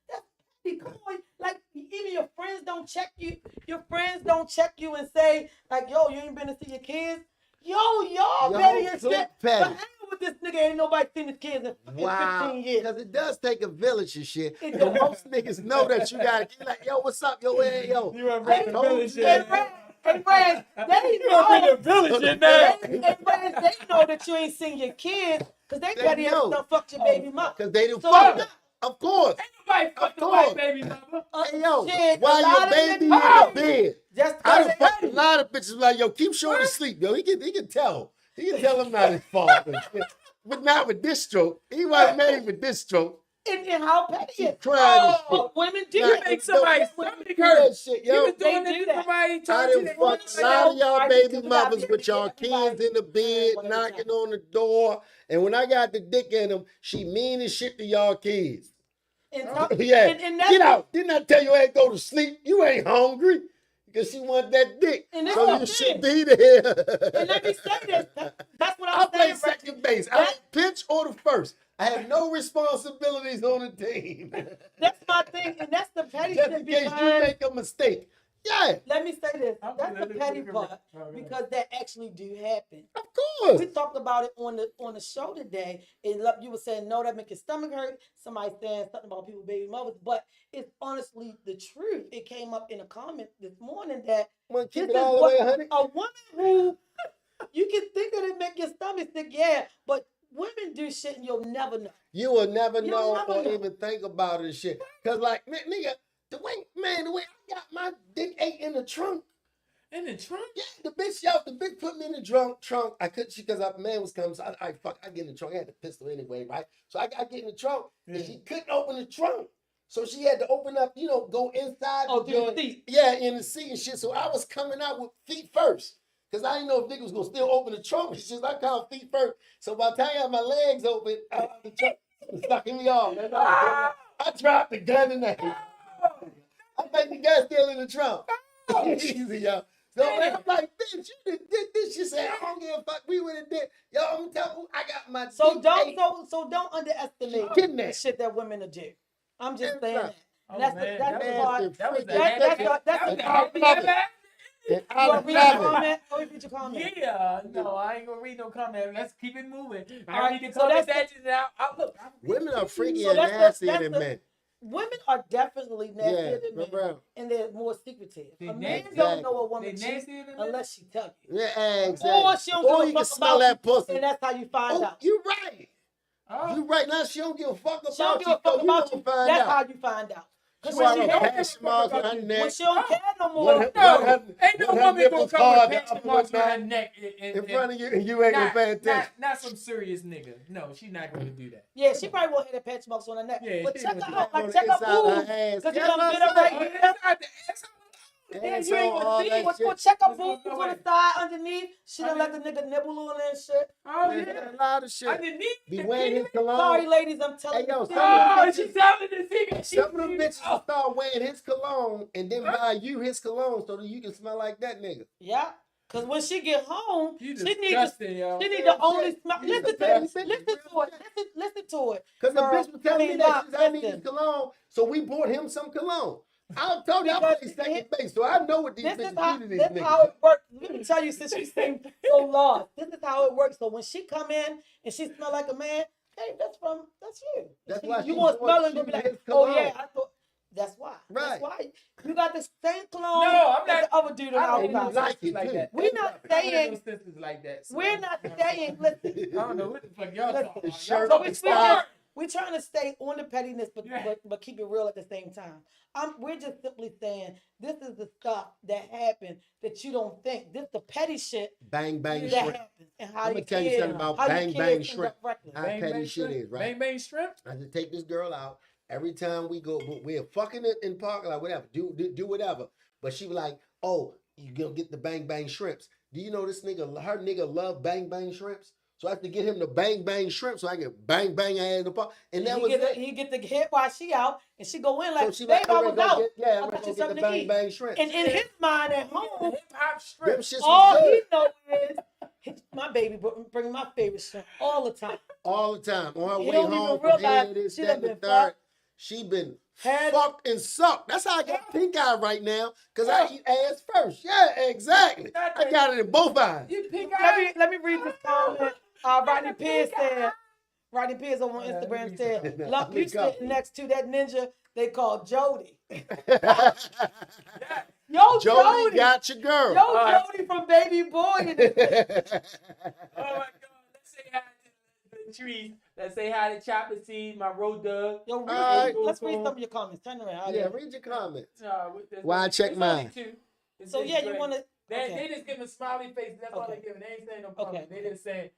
That's petty. Come on. Like, even your friends don't check you. Your friends don't check you and say, like, yo, you ain't been to see your kids? Y'all petty as shit. But hang with this nigga, ain't nobody seen his kids in 15 years. Because it does take a village and shit. It And does. most niggas know that you got to get like, yo, what's up? Yo, hey, yo. You ain't ready to village Hey, yet. Hey, Rez, they You ain't ready to know. village yet, man. Hey, Rez, they know that you ain't seen your kids because they petty ass know. done fucked your baby mama. Because they do So fuck. now- Of course. Ain't nobody fuck the course. white baby mama. Hey, yo, shit, why a your lot of baby in niggas- the bed? Just I cause done fucked a lot of bitches like, yo, keep Shorty asleep, yo. He can tell. He can tell him not his fault. and shit. But not with this stroke. He wasn't made with this stroke. and how petty She it is. crying and Oh, women do Nah, You that. make somebody's Don't stomach do hurt. that shit, You yo. was doing They it do to that. somebody I told you done they fucked wanted a lot of y'all I baby do that. mothers with y'all kids in the bed, One at a knocking time. on the door. And when I got the dick in them, she mean as shit to y'all kids. And, Yeah, and that's get out. Didn't I tell you I ain't go to sleep? You ain't hungry. Because she want that dick. And this So is you the should thing. be there. And let me say this. That's what I I'm play saying. second base. I ain't pitch or the first. I have no responsibilities on the team. That's my thing. And that's the petty Just shit in case you because make a mistake. Yeah, let me say this. I'm That's the gonna petty look part at it. because that actually do happen. of course. We talked about it on the show today. And you were saying no, that make your stomach hurt. Somebody saying something about people baby mothers, but it's honestly the truth. It came up in a comment this morning that Want to keep this it is all the what way, honey? a woman who you can think of it make your stomach sick, yeah, but women do shit and you'll never know. You will never You'll know never or know. even think about it and shit. Cause like, nigga, the way I got my dick ate in the trunk. In the trunk? Yeah, the bitch put me in the trunk. I couldn't, because our man was coming, so I get in the trunk. I had the pistol anyway, right? So I get in the trunk, and she couldn't open the trunk. So she had to open up, go inside Oh, the through the joint. seat. Yeah, in the seat and shit. So I was coming out with feet first. Because I didn't know if niggas was going to still open the trunk. It's just I count feet first. So by the time I got my legs open, the trunk was sucking me off. Man. I dropped the gun in the hand. I think the gun's still in the trunk. Easy, y'all. So I'm like, bitch, you did this. She said, I don't give a fuck. We would have did. Yo, I'm telling you, I got my So dick don't ate. so don't underestimate Kidnapped. the shit that women are do. I'm just saying Inside. that. Oh, That's man, the that part. was That was the That's happy- the that was the happy love ever it. after. And You I want to read your love it. comment? Or read your comment? Yeah, no, I ain't gonna read no comment. Let's keep it moving. I Alright, read the so comment that's sections now. Look, Women are freakier So and that's the- nastier that's than the- men. Women are definitely nastier Yeah, than men, bro. and they're more secretive. They A man nasty. don't know a They woman cheats nastier than men? unless she tell you. Yeah, exactly. Or she don't Or give you a can fuck smell about that pussy. and that's how you find Oh, out. you right. Oh, You right. Now she don't give a fuck She don't about give you. a fuck You about gonna you. find That's out. how you find out. She Because when want she a don't don't, give a passion fuck mark on about her you. neck. when she don't care no more, What her- no, what her- ain't no what her woman gonna nipples come hard, with the passion upper marks lip on her now, neck in front of you, and you ain't gonna pay attention. Not some serious nigga. No, she's not gonna do that. yeah, she probably won't hit a patch marks on her neck. Yeah, But she check gonna her do out, that. like check her Inside her boobs. ass. Because you Yeah, done that's been up what right I'm here. Yeah, And you ain't so gonna all see that What's shit. gonna check her What's boobs going on the on? side underneath? She done I let the nigga nibble on her and shit. Oh Yeah, yeah, a lot of shit. underneath Be the wearing his penis? cologne. Sorry, ladies, I'm telling Hey, yo, you. some Oh, bitches- she's telling the secret. Some of them bitches will Oh, start wearing his cologne and then buy you his cologne so that you can smell like that nigga. Yeah. Cause when she get home, you she need to disgusting, yo. she need Real to only shit. smell. You Listen just to petty it. bitches, Listen real to it. shit. Listen to it. Because the Girl, bitch was telling me I that mean, she's I need his listen. cologne, so we bought him some cologne. I told you I Because play second base, so I know what these This is bitches how do to these this how niggas. it works. Let me tell you, since she seems so lost, this is how it works. So when she come in and she smell like a man, hey, that's you. That's why you she gonna bought smell it and you gonna be like, his oh cologne. yeah, I thought. That's why. Right. That's why you got the same cologne No, I'm as not. the other dude on I our don't know you side. like it, like too. that. We're not I don't know saying sisters like that. so we're I not don't- saying. Listen, I don't know what the fuck y'all Listen, talking the about. shirt, Y'all So talking the we style. smart. we're trying to stay on the pettiness, Yeah. but keep it real at the same time. We're just simply saying this is the stuff that happened that you don't think. This the petty shit Bang bang that shrimp. happens, and how I'm your gonna tell you kids, something about how your bang kids bang end shrimp. up reckless. How Bang petty bang shit shrimp. is, right? Bang bang shrimp. I just take this girl out every time we go. We're fucking it in parking lot, whatever. Do whatever. But she was like, "Oh, you gonna get the bang bang shrimps? Do you know this nigga? Her nigga love bang bang shrimps. So I have to get him the bang bang shrimp so I can bang bang her ass in the park. And that was it. He get the hit while she out, and she go in So like, she babe, like, I I'm was gonna out. go get, yeah, I I'm got gonna you go get the something to bang eat. bang shrimps. And in his mind at home, Hip hop Them strip. shits all was he good knows is my baby bring my favorite shrimp all the time. all the time. On her He way don't home even from realize here, this, she that, done and the been third. fucked. She been Had- fucked and sucked. That's how I got pink eye right now, because I eat ass first. Yeah, exactly. I got it in both eyes. You pink Let eye. me read this comment. Rodney Pierce said. Rodney Pierce over on Instagram said, "Lump, you sitting next to that ninja they call Jody." Yo, Jody got your girl. Yo, Jody from Baby Boy. In this bitch. Oh my God. Let's say hi to the trees. Let's say hi to Chopper Seed, my road dog. Yo, Alright. let's read some of your comments. Turn around. Yeah, read your comments. There's Why I only- check there's only mine? two. It's So just yeah, you great. want to? They just give a smiley face. That's all Okay. they giving. They ain't saying no comment. Okay. They just saying,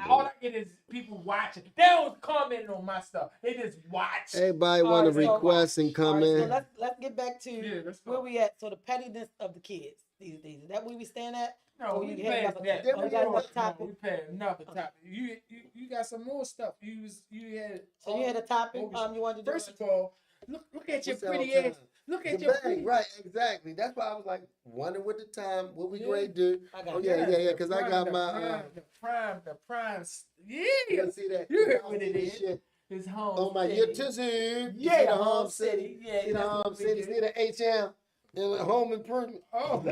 all I get is people watching. They don't comment on my stuff. They just watch. Everybody want to Alright, so- request and All come right, so in. let's get back to Yeah, let's go. where we at. So the pettiness of the kids these days. Is that where we stand at? No, Oh, we you had passed another- that. Then oh, we you got on- another topic? No, we passed another Okay. topic. You got some more stuff. You had. So you had a topic focus. you wanted to do. First of all, look at your What's our pretty time? ass. Look The at your bag, pretty. right, exactly. That's why I was like, wondering what the time, what we Yeah. grade do. I got Oh it. yeah, because I got the my the prime. you Yeah, see that? You heard what it is. Shit. his home. Oh my city. YouTube. Yeah, see the home home city. city. Yeah, See the that's home what we city. do. See the HM and the home improvement. Oh,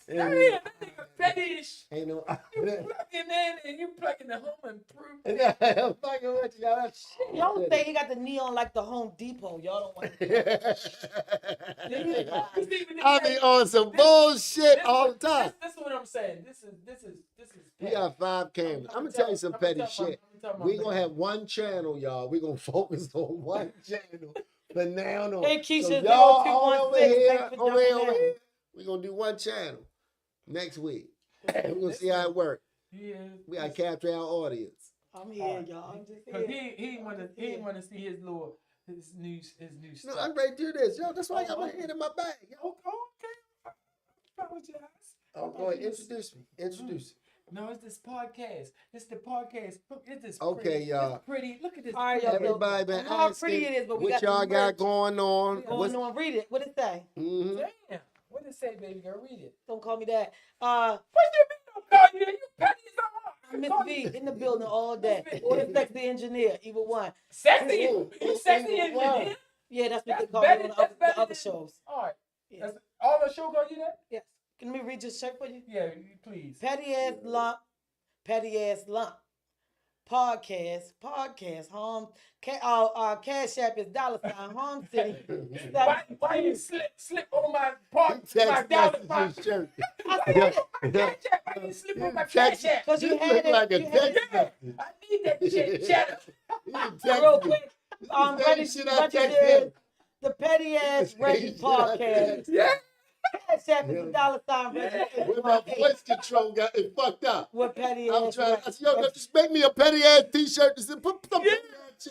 And yeah, that nigga fetish. ain't no. You plugging in and you plugging the home improvement. And I'm fucking with you, y'all. That shit. Y'all say he got the neon like the Home Depot. Y'all don't want I be on some bullshit all the time. This is what I'm saying. This is. We got 5 cameras. I'm gonna tell you some petty shit. We gonna have one channel, y'all. We gonna focus on one channel. But now, no. Hey, Keisha, So y'all 0216, all over here, thanks for over here, jumping over in. here. We gonna do one channel next week. We gonna see how it works. Yeah. We gotta capture our audience. I'm here, y'all. I'm just Cause here. he wanna see his new No, stuff. I'm ready to do this, yo. That's why I got my hand in my bag, yo. Okay. Apologize. Oh, go ahead, introduce me. Introduce me. No, it's this podcast. It's the podcast. Look, it's this. Okay, pretty. y'all. It's pretty. Look at this. All right, pretty. y'all. Everybody been I know how pretty asking it is, but we what got y'all some got merch going on. going on. Read it. What it say? Mm-hmm. Damn. What did it say, baby girl? Read it. Don't call me that. What do you mean don't call you? You petty as a Miss V in the building all day. Or the sexy engineer, either one. Sexy? You sexy engineer? Yeah, that's what That's they call me better- on the that's other, better the other than- shows. All right. Yeah. That's, all the show call you that? Yes. Can we read your shirt for you? Yeah, please. Petty ass lump. Podcast, home. Cash App is $, home city. Why you slip on my part, my Text dollar message part? his shirt. I said it. Cash App, why you slip on my Text- Cash App? Because you This had look it. like a you had text it. message. I need that shit. Shut up. He text Real me. quick. Same Reggie, shit I Reggie text did him. the petty ass Same Reggie shit I podcast. Yeah. Cash App is $, Reggie. When my voice control got it fucked up. With petty I'm ass. trying. I said, yo, Reggie. just make me a petty ass T-shirt. Just put some petty ass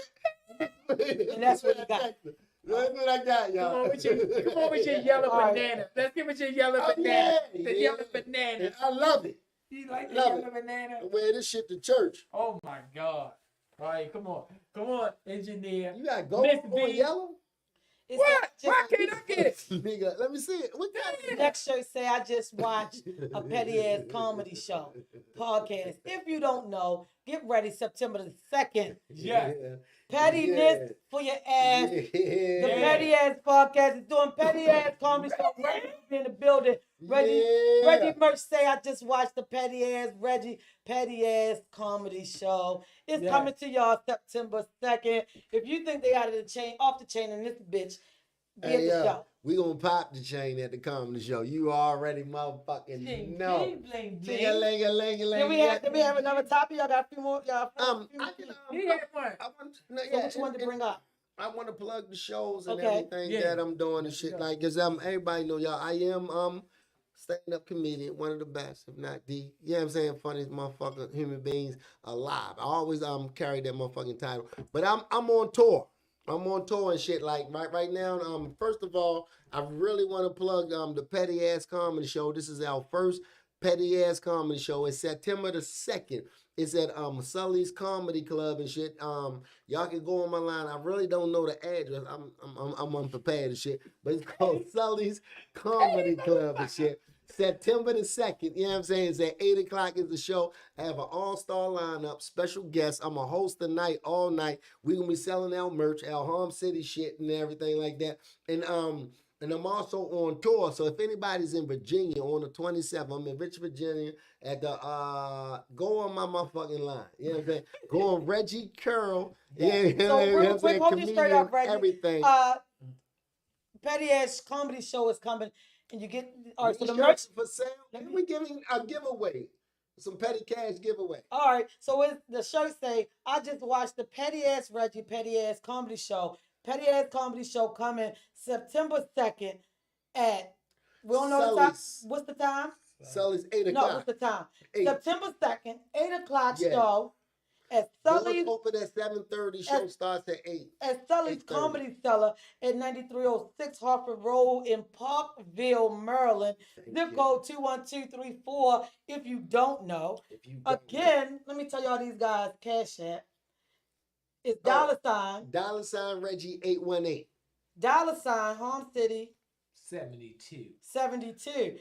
shit. And that's what you got. That's what I got, y'all. Come on with your yellow All right. banana. Let's give it your yellow Oh, banana. yeah, The yeah. yellow banana. And I love it. You like the Love yellow banana? I wear this shit to church. Oh my God. All right, come on, engineer. You got gold Miss on B. yellow? It's What? just- Why can't I get it? Nigga, let me see it. What kind Next shirt say I just watched a petty ass comedy show podcast. If you don't know, get ready September the 2nd. Yeah. Pettiness for your ass. The Yeah. petty ass podcast is doing petty ass comedy show. Reggie will be in the building. Reggie Merch say I just watched the petty ass comedy show. It's Yeah. coming to y'all September 2nd. If you think they out of the chain, off the chain in this bitch, be at Hey, the show. we gonna pop the chain at the comedy show. You already motherfucking Bling, know. bling, bling, bling. Ting-a-ling-a-ling-a-ling. Did we have another topic? Y'all got a few more? Y'all I can, He had one. I want, no, So yeah, what you wanted to bring up? I want to plug the shows and Okay. everything Yeah. that I'm doing and shit like, cause everybody know y'all. I am stand-up comedian, one of the best, if not the. You know what I'm saying? Funniest motherfucker human beings alive. I always carry that motherfucking title. But I'm on tour. I'm on tour and shit like right now. First of all, I really want to plug the Petty Ass Comedy Show. This is our first Petty Ass Comedy Show. It's September the 2nd. It's at Sully's Comedy Club and shit. Y'all can go on my line. I really don't know the address. I'm unprepared and shit. But it's called Sully's Comedy Club and shit. September the 2nd, you know what I'm saying? It's at 8 o'clock is the show. I have an all-star lineup, special guests. I'm a host the night, all night. We're gonna be selling our merch, our home city shit and everything like that. And I'm also on tour. So if anybody's in Virginia on the 27th, I'm in Richmond, Virginia at the go on my motherfucking line. You know what I'm saying? Go on Reggie Curl. Yeah, you know So what I'm real quick, saying? hold this straight up, Comedian, Reggie. everything. Petty ass comedy show is coming, and you get all right. So the These merch. shirts for sale. Can we giving a giveaway? Some petty cash giveaway. All right. So it's the shirt say I just watched the petty ass Reggie petty ass comedy show. Petty ass comedy show coming September 2nd at. We don't know the time. Sully's. What's the time? Sully's 8 No, o'clock. what's the time? 8. September 2nd, 8 o'clock Yeah. show at Doors Sully's. open at 7:30. Show starts at 8. At Sully's 8:30. Comedy Cellar at 9306 Hartford Road in Parkville, Maryland. Zip code 21234. If you don't know. If you don't Again, let me tell y'all these guys, Cash App. It's Oh. $, $Reggie 818. Home City 72. 72.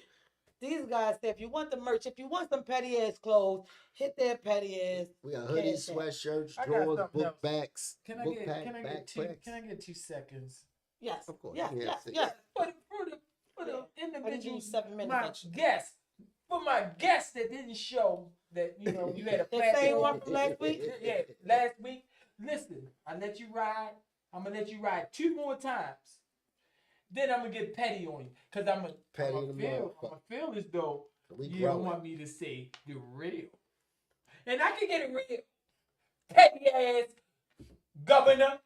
These guys say if you want the merch, if you want some petty ass clothes, hit their petty ass. We got hoodies, Cash App. sweatshirts, I got drawers, something book else. backs, Can I book get pack, can I get two backpacks. can I get 2 seconds? Yes. Of course. Yes, Yes, yes, yes. yes. For the Yeah. individual 7 minutes. my actually. guest. For my guest that didn't show that you had a The same platform. one from last week? Yeah, last week. Listen, I let you ride. I'm gonna let you ride 2 more times. Then I'm gonna get petty on you, cause I'm Petty gonna the feel as though We you don't growing. want me to say the real, and I can get it real. Petty ass governor.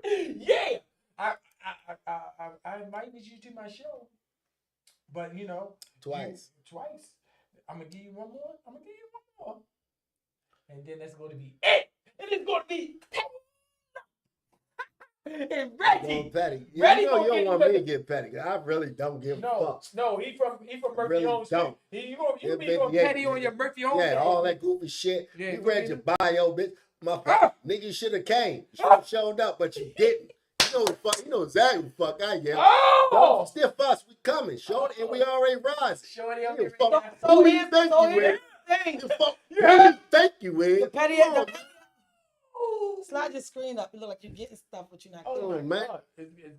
Yeah, I invited you to my show, but Twice. twice. I'm gonna give you one more. And then that's going to be it. And it's going to be and Reggie. Going petty. Reggie You know gonna you don't get want you me to with get petty. I really don't give a No, fuck. no, he from Murphy really Home Street. don't. You be Yeah, going yeah, petty yeah. on your Murphy Home Yeah, Street. all that goofy shit. Yeah, You go read ahead. your bio, bitch. Motherfucker. Ah! Nigga, you should have came. Should Ah! have showed up, but you didn't. You know exactly who the fuck I am. Oh! Don't stiff us. We coming. Show it, and we already rising. Shorty, You I'm getting fuck- ready. So Who do you here's- think so you here's- with? thing. Thank you, The Wiz. petty Come on, ass. Slide your screen up. You look like you're getting stuff, but you're not. Oh, on, my man. God.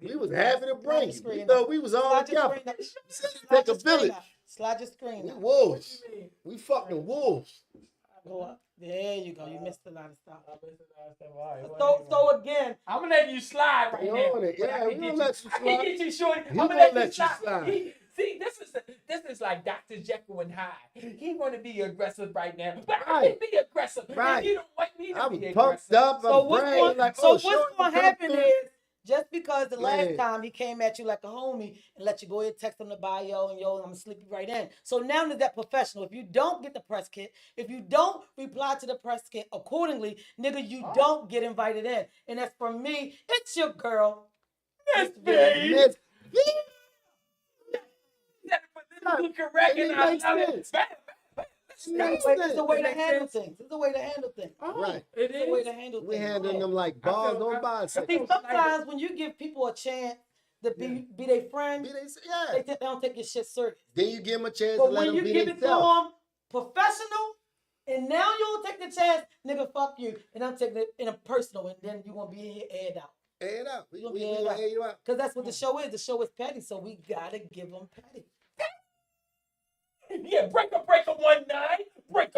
We was happy to bring you. We Screen thought up. we was all Slide your together. screen up. Take Slide a your screen village. up. Slide your screen We up. wolves. What you mean? We fucking wolves. Go up. There you go. You missed a lot of stuff. All right, So again, I'm gonna let you slide right We now. on it. But I Yeah, can we get gonna you- let you I can slide. get you, shorty. He I'm gonna gonna let let you you slide. slide. See, this is like Dr. Jekyll and Hyde. He want to be aggressive right now, but I Right. can be aggressive. Right. And you don't want me to I be was aggressive. pumped up. so I'm what's bragging going like, so oh, what's shorty, going to come happen through. is just because the last Man. time he came at you like a homie and let you go ahead and text him to buy and I'm gonna slip you right in. So now is that professional. If you don't get the press kit, if you don't reply to the press kit accordingly, nigga, you don't get invited in. And that's from me. It's your girl. Miss Vinny. B. Miss- That's politically correct, And and it I makes love it. sense. It's the way to Makes handle sense. things. It's the way to handle things. Oh, Right. It It's the way is. to handle We things. handling them like I bars feel- on I- bicycles. See, sometimes when you give people a chance to be their friend, Yeah. they don't take your shit serious. Then you give them a chance But to let when them you be give it to themselves. them professional, and now you don't take the chance, nigga, fuck you. And I'm taking it in a personal, and then you gonna be in here aired out. Air it out. We You gonna we be aired gonna out. air you out. Because that's what the show is. The show is petty, so we gotta give them petty. Yeah, break a 19. Break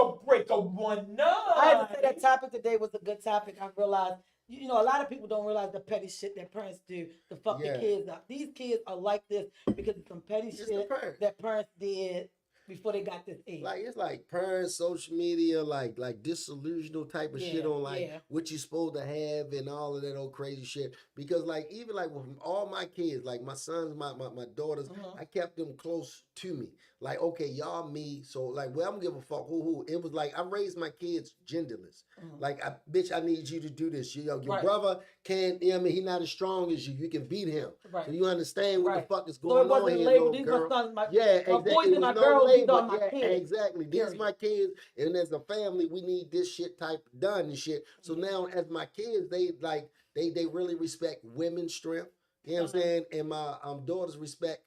a 19. I had to say that topic today was a good topic. I realized, you know, a lot of people don't realize the petty shit that parents do to fuck Yeah. the kids up. These kids are like this because of some petty It's the shit parents. that parents did before they got this age. Like it's like parents, social media, like disillusional type of shit Yeah, on like yeah. what you supposed to have and all of that old crazy shit. Because like even like with all my kids, like my sons, my daughters, Mhm. I kept them close to me. Like okay, y'all me, so like well I don't give a fuck who. It was like I raised my kids genderless. Mhm. Like bitch, I need you to do this. Your Right. brother can't. You know what I mean, he not as strong as you. You can beat him. Right. So you understand what Right. the fuck is So going it wasn't on here, labeled. little These my girl. sons, my Yeah, my exactly. boys It and my was no girls. These label. are my Yeah, kids. exactly. These Period. my kids, and as a family, we need this shit type done and shit. So now, as my kids, they like they really respect women's strength. You know what I'm saying? And my daughters respect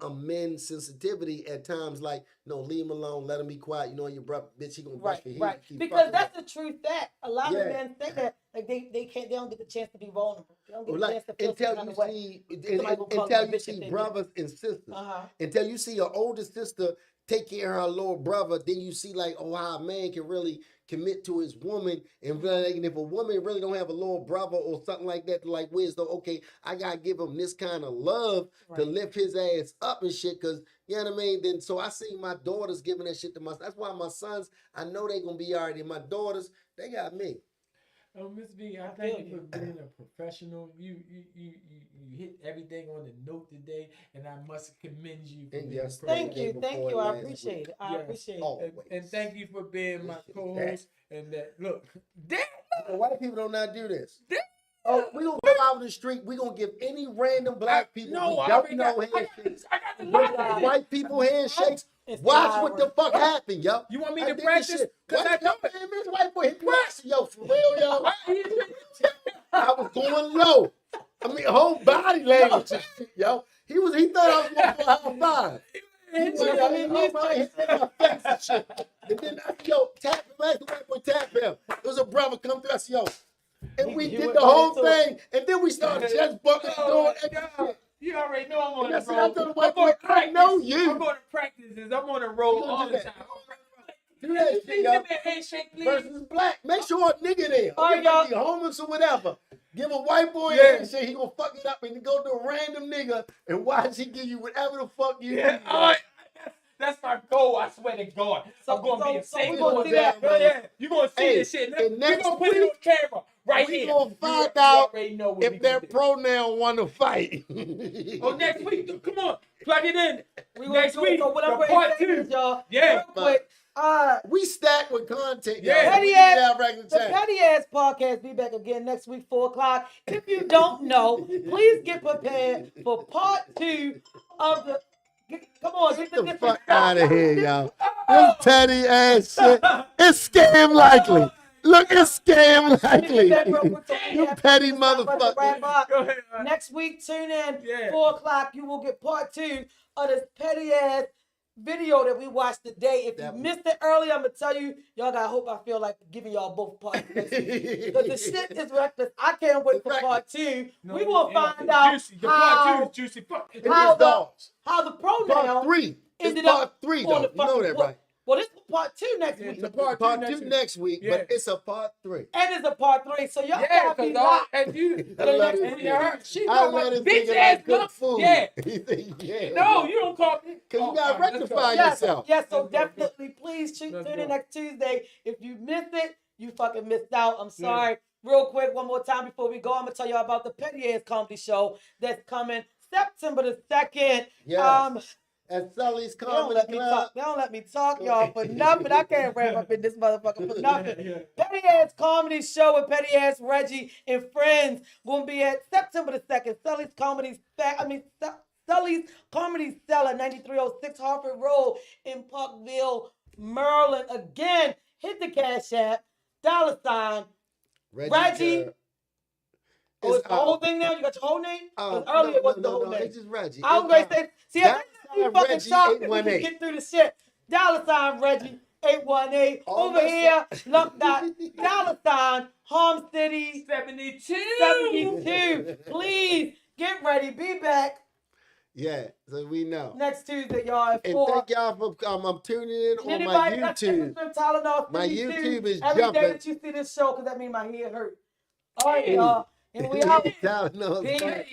men's sensitivity at times. Like, no, leave him alone. Let him be quiet. You know, your brother, bitch, he gonna bust your head. Right. Keep Because fucking that's with the truth. That a lot Yeah. of men think that like they don't get the chance to be vulnerable. They don't get him. the Like, chance to feel some until kind you of way. see, Somebody gonna call until them a you bitch if see they do. brothers and sisters. Uh-huh. Until you see your older sister take care of her little brother, then you see like, oh, how a man can really commit to his woman, and really, and if a woman really don't have a little brother or something like that, like wisdom, okay, I gotta give him this kind of love to Right. lift his ass up and shit, cause you know what I mean. Then so I see my daughters giving that shit to my. That's why my sons, I know they gonna be alright. And my daughters, they got me. Oh, Miss B, I I thank feel you for being a professional. You hit everything on the note today, and I must commend you for And being yes, a Thank Day you. before Thank you. last I week. appreciate it. I Yes. appreciate it. Oh. and thank you for being my This shit is co-host. And that look, damn, White people don't not do this. Damn. Oh, we gonna go out in the street. We gonna give any random black people no, we I don't already know got, handshakes. I got the With line. white people handshakes. It's Watch what the Tyra. fuck happened, yo. You want me I to did this practice? shit. Cause I White, do yo, it. man, this white boy hit me. I said, yo, for real, yo. I I was going low. I mean, whole body language and shit, yo. He thought I was going for a high five. He was like, oh, my, he said my face and shit. And then I said, yo, tap him. I asked the white boy, tap him. There was a brother come through. I said, yo. And we You did went the right whole into it. thing. And then we started just bumping and doing extra shit. You already know I'm on And the I said, I roll. told the I'm white boy, going to I practice. know you. I'm going to practice this. I'm on the roll You gonna all do the that. time. Do that shit, Please yo. give me a handshake, please. Versus black. Make sure a nigga there. All right, Or y'all. he homeless or whatever. Give a white boy Yeah. a handshake. He gonna fuck it up and go to a random nigga and watch he give you whatever the fuck you Yeah, need. all right. That's my goal. I swear to God. So- I'm going to be a so saint. we gonna see that. Yeah, you're going to see Hey, this shit. and We're next going to put it on week, camera right we here. gonna find You out already know what we if their gonna do. pronoun want to fight. Oh, next week. Come on. Plug it in. We gonna Next do it. week, So what I'm the ready part to say two. is, y'all, Yeah. real quick, We stacked with content. Yeah. y'all. Petty We ass- need our regular the time. Petty Ass Podcast be back again next week, 4 o'clock. If you don't know, please get prepared for part 2 of the. Come on, get Get the different fuck out of here, y'all. This petty ass shit. It's scam likely. Look, it's scam likely. You petty motherfucker. Go ahead. Next week, tune in, Yeah. 4 o'clock. You will get part 2 of this petty ass video that we watched today. If you Definitely. missed it earlier, I'm gonna tell you, y'all gotta hope I feel like giving y'all both parts next week. Because the shit is reckless. I can't wait for part 2. No, we will yeah, find it's out juicy. The part how, 2 is juicy. Fuck. It how is dogs. the pronoun Part 3. ended It's part up 3 on though. the You know fucking that, book. right? Well, this is part 2 next Yeah, week. the part Part 2 2 next week, Yeah. but it's a part 3. And it's a part 3. So y'all Yeah, gotta be because locked. and you, I love this and nigga. her, she I got let my him bitch nigga ass like cook mom. food. Yeah. He think, yeah. No, you don't call me. Because you Oh, got to all right, let's go. rectify Yes, yourself. yes, so Let's go, definitely please tune Let's in go. next Tuesday. If you missed it, you fucking missed out. I'm sorry. Real quick, one more time before we go, I'm gonna tell you about the Petty Ass Comedy Show that's coming September the 2nd. Yes. At Sully's They don't Comedy let me Club. talk. They don't let me talk, y'all, for nothing. I can't ramp up in this motherfucker for nothing. Yeah. Petty Ass Comedy Show with Petty Ass Reggie and friends gonna be at September the 2nd. Sully's Comedy Cellar, 9306 Harford Road in Parkville, Maryland. Again, hit the Cash App, $ Reggie. Oh, it's the whole thing now? You got your whole name? Because earlier it wasn't the whole name. It's just Reggie. I was going to say, see, I think you fucking Reggie shocked if we 818. can get through the shit. $ Reggie 818. Oh, Over that's here, look, $ Home City 72. 72. Please get ready. Be back Yeah, so we know. next Tuesday, y'all. At And 4. thank y'all for I'm tuning in on my Anybody that's taking YouTube. some Tylenol, My 52 YouTube is every jumping. day that you see this show, because that means my head hurt. All right, y'all. And we out. Tylenol. Peace.